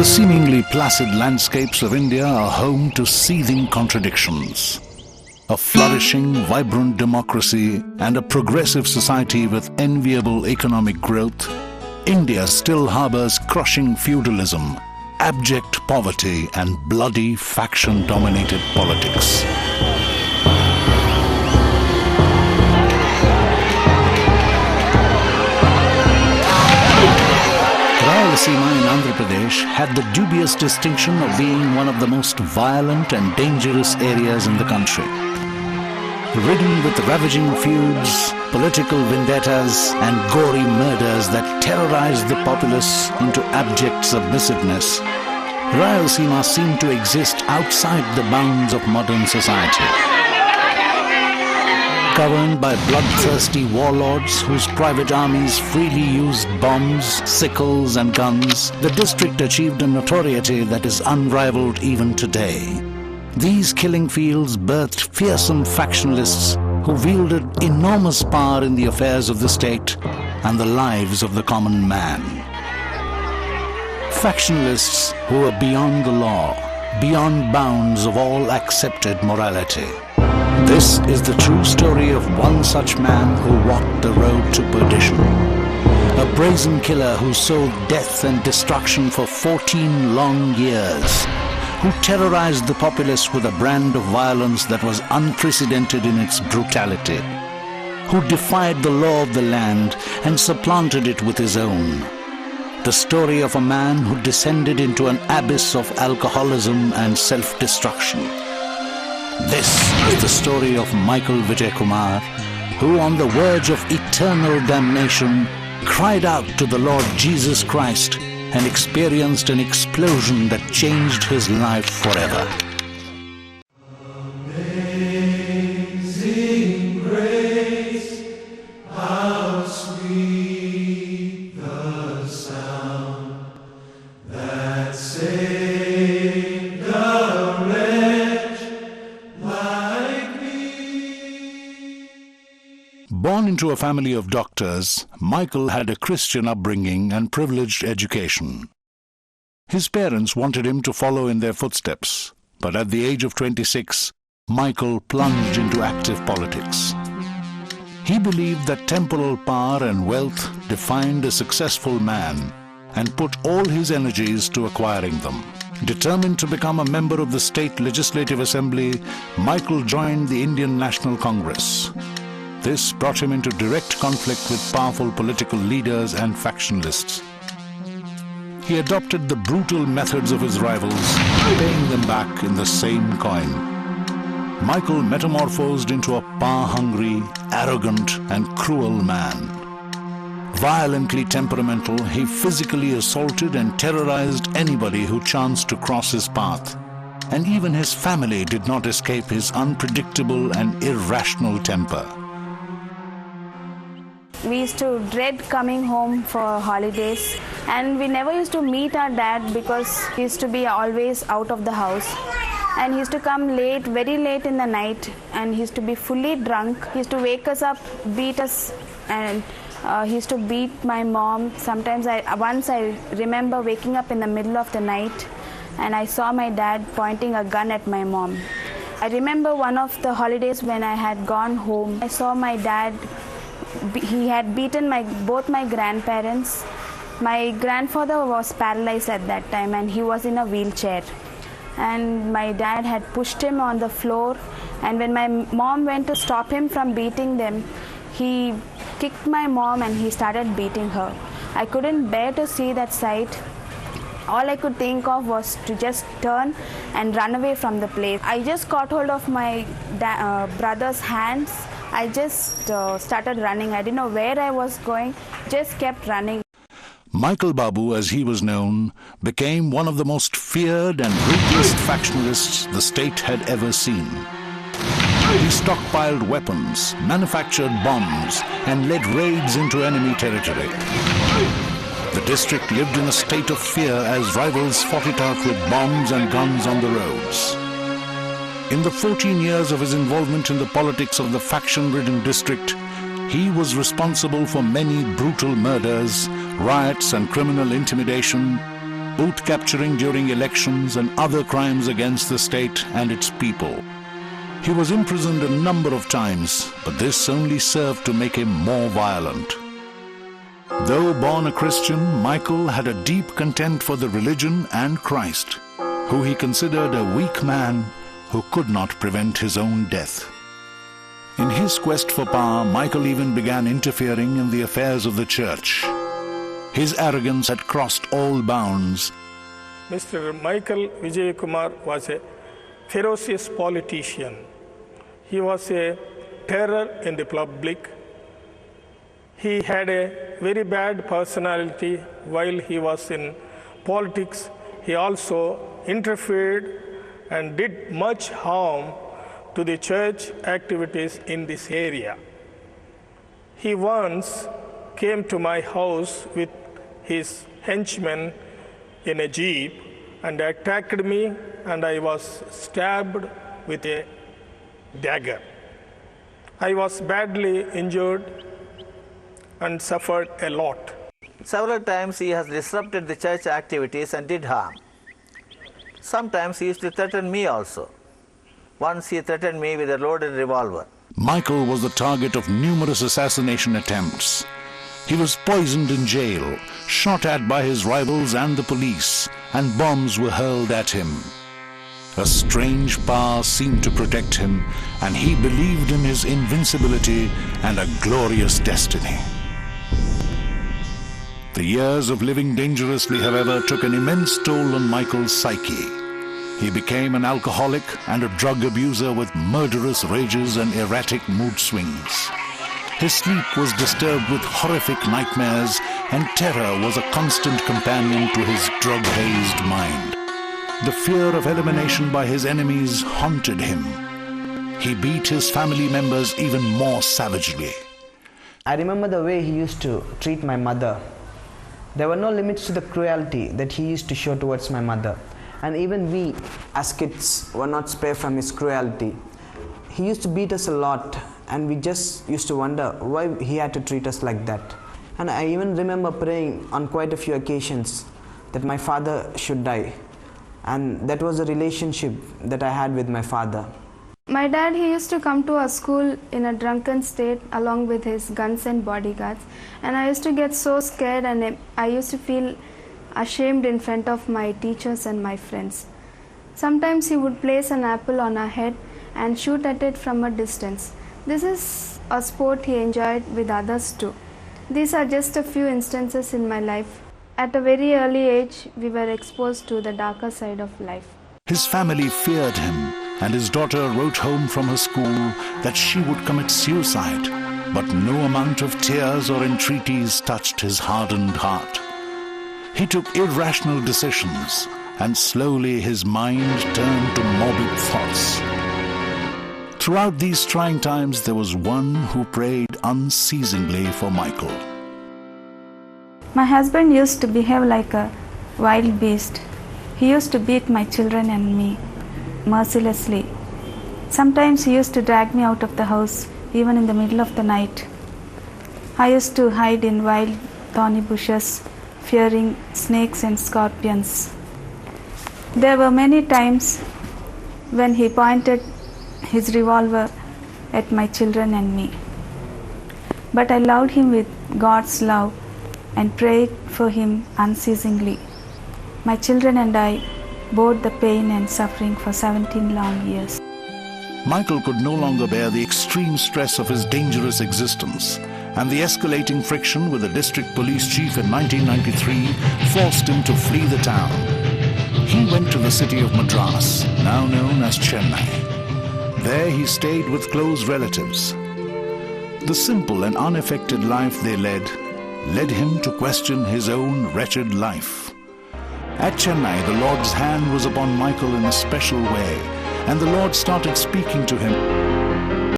The seemingly placid landscapes of India are home to seething contradictions. A flourishing, vibrant democracy and a progressive society with enviable economic growth, India still harbors crushing feudalism, abject poverty and bloody faction-dominated politics. Rayalaseema in Andhra Pradesh had the dubious distinction of being one of the most violent and dangerous areas in the country. Ridden with ravaging feuds, political vendettas and gory murders that terrorized the populace into abject submissiveness, Rayalaseema seemed to exist outside the bounds of modern society. Governed by bloodthirsty warlords whose private armies freely used bombs, sickles and guns, the district achieved a notoriety that is unrivaled even today. These killing fields birthed fearsome factionists who wielded enormous power in the affairs of the state and the lives of the common man. Factionists who were beyond the law, beyond bounds of all accepted morality. This is the true story of one such man who walked the road to perdition. A brazen killer who sowed death and destruction for 14 long years, who terrorized the populace with a brand of violence that was unprecedented in its brutality, who defied the law of the land and supplanted it with his own. The story of a man who descended into an abyss of alcoholism and self-destruction. This is the story of Michael Vijayakumar, who on the verge of eternal damnation cried out to the Lord Jesus Christ and experienced an explosion that changed his life forever. Amazing grace, how sweet the sound that saved a wretch like me. Born into a family of doctors, Michael had a Christian upbringing and privileged education. His parents wanted him to follow in their footsteps, but at the age of 26, Michael plunged into active politics. He believed that temporal power and wealth defined a successful man and put all his energies to acquiring them. Determined to become a member of the State Legislative Assembly, Michael joined the Indian National Congress. This brought him into direct conflict with powerful political leaders and factionists. He adopted the brutal methods of his rivals, paying them back in the same coin. Michael metamorphosed into a power-hungry, arrogant and cruel man. Violently temperamental, he physically assaulted and terrorized anybody who chanced to cross his path. And even his family did not escape his unpredictable and irrational temper. We used to dread coming home for holidays, and we never used to meet our dad because he used to be always out of the house. And he used to come late, very late in the night, and he used to be fully drunk. He used to wake us up, beat us, and he used to beat my mom. Sometimes once I remember waking up in the middle of the night and I saw my dad pointing a gun at my mom. I remember one of the holidays when I had gone home, I saw my dad. He had beaten both my grandparents. My grandfather was paralyzed at that time and he was in a wheelchair. And my dad had pushed him on the floor, and when my mom went to stop him from beating them, he kicked my mom and he started beating her. I couldn't bear to see that sight. All I could think of was to just turn and run away from the place. I just caught hold of my brother's hands. I just started running. I didn't know where I was going, just kept running. Michael Babu, as he was known, became one of the most feared and ruthless factionists the state had ever seen. He stockpiled weapons, manufactured bombs, and led raids into enemy territory. The district lived in a state of fear as rivals fought it out with bombs and guns on the roads. In the 14 years of his involvement in the politics of the faction-ridden district, he was responsible for many brutal murders, riots and criminal intimidation, boot capturing during elections and other crimes against the state and its people. He was imprisoned a number of times, but this only served to make him more violent. Though born a Christian, Michael had a deep contempt for the religion and Christ, who he considered a weak man who could not prevent his own death. In his quest for power, Michael even began interfering in the affairs of the church. His arrogance had crossed all bounds. Mr. Michael Vijayakumar was a ferocious politician. He was a terror in the public. He had a very bad personality while he was in politics. He also interfered and did much harm to the church activities in this area. He once came to my house with his henchmen in a jeep and attacked me, and I was stabbed with a dagger. I was badly injured and suffered a lot. Several times he has disrupted the church activities and did harm. Sometimes he used to threaten me also. Once he threatened me with a loaded revolver. Michael was the target of numerous assassination attempts. He was poisoned in jail, shot at by his rivals and the police, and bombs were hurled at him. A strange power seemed to protect him, and he believed in his invincibility and a glorious destiny. The years of living dangerously, however, took an immense toll on Michael's psyche. He became an alcoholic and a drug abuser with murderous rages and erratic mood swings. His sleep was disturbed with horrific nightmares, and terror was a constant companion to his drug-hazed mind. The fear of elimination by his enemies haunted him. He beat his family members even more savagely. I remember the way he used to treat my mother. There were no limits to the cruelty that he used to show towards my mother. And even we, as kids, were not spared from his cruelty. He used to beat us a lot, and we just used to wonder why he had to treat us like that. And I even remember praying on quite a few occasions that my father should die. And that was a relationship that I had with my father. My dad, he used to come to our school in a drunken state along with his guns and bodyguards. And I used to get so scared, and I used to feel ashamed in front of my teachers and my friends. Sometimes he would place an apple on our head and shoot at it from a distance. This is a sport he enjoyed with others too. These are just a few instances in my life. At a very early age, we were exposed to the darker side of life. His family feared him, and his daughter wrote home from her school that she would commit suicide. But no amount of tears or entreaties touched his hardened heart. He took irrational decisions, and slowly his mind turned to morbid thoughts. Throughout these trying times, there was one who prayed unceasingly for Michael. My husband used to behave like a wild beast. He used to beat my children and me mercilessly. Sometimes he used to drag me out of the house, even in the middle of the night. I used to hide in wild thorny bushes, fearing snakes and scorpions. There were many times when he pointed his revolver at my children and me. But I loved him with God's love and prayed for him unceasingly. My children and I bore the pain and suffering for 17 long years. Michael could no longer bear the extreme stress of his dangerous existence, and the escalating friction with the district police chief in 1993 forced him to flee the town. He went to the city of Madras, now known as Chennai. There he stayed with close relatives. The simple and unaffected life they led him to question his own wretched life. At Chennai, the Lord's hand was upon Michael in a special way, and the Lord started speaking to him.